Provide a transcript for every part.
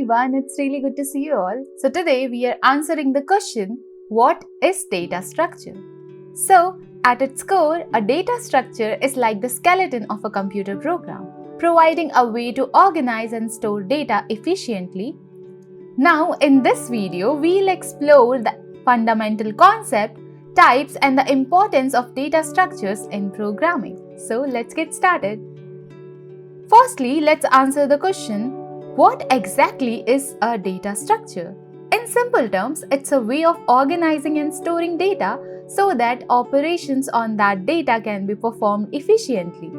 everyone, it's really good to see you all. So today we are answering the question, what is data structure? So at its core, a data structure is like the skeleton of a computer program, providing a way to organize and store data efficiently. Now in this video, we'll explore the fundamental concept, types and the importance of data structures in programming. So let's get started. Firstly, let's answer the question, what exactly is a data structure? In simple terms, it's a way of organizing and storing data so that operations on that data can be performed efficiently.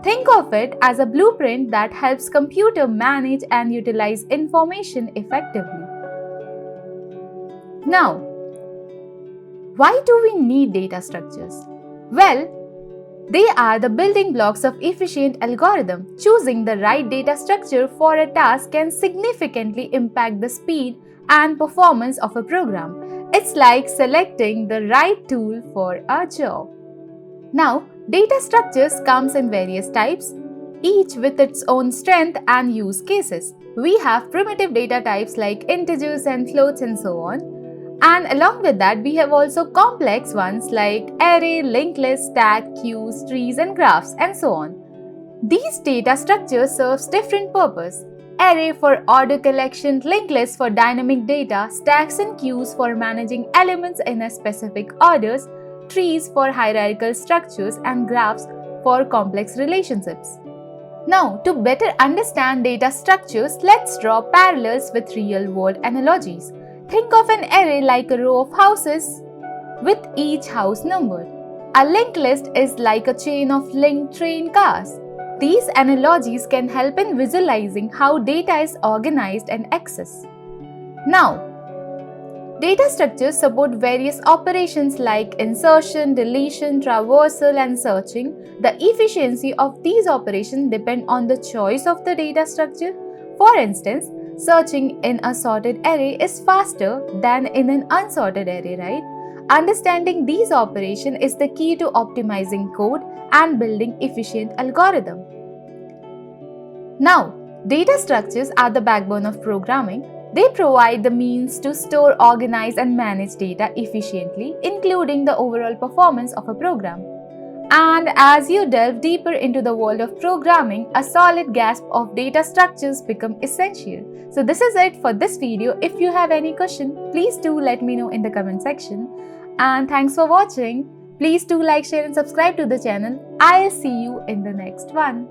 Think of it as a blueprint that helps computer manage and utilize information effectively. Now, why do we need data structures? Well, they are the building blocks of efficient algorithm. Choosing the right data structure for a task can significantly impact the speed and performance of a program. It's like selecting the right tool for a job. Now, data structures comes in various types, each with its own strength and use cases. We have primitive data types like integers and floats and so on. And along with that, we have also complex ones like array, linked list, stack, queues, trees and graphs and so on. These data structures serve different purposes. Array for order collection, linked list for dynamic data, stacks and queues for managing elements in a specific orders, trees for hierarchical structures and graphs for complex relationships. Now, to better understand data structures, let's draw parallels with real-world analogies. Think of an array like a row of houses with each house numbered. A linked list is like a chain of linked train cars. These analogies can help in visualizing how data is organized and accessed. Now, data structures support various operations like insertion, deletion, traversal, and searching. The efficiency of these operations depend on the choice of the data structure. For instance, searching in a sorted array is faster than in an unsorted array, right? Understanding these operations is the key to optimizing code and building efficient algorithm. Now, data structures are the backbone of programming. They provide the means to store, organize and manage data efficiently, including the overall performance of a program. And as you delve deeper into the world of programming, a solid grasp of data structures become essential. So this is it for this video. If you have any question, please do let me know in the comment section. And thanks for watching. Please do like, share and subscribe to the channel. I'll see you in the next one.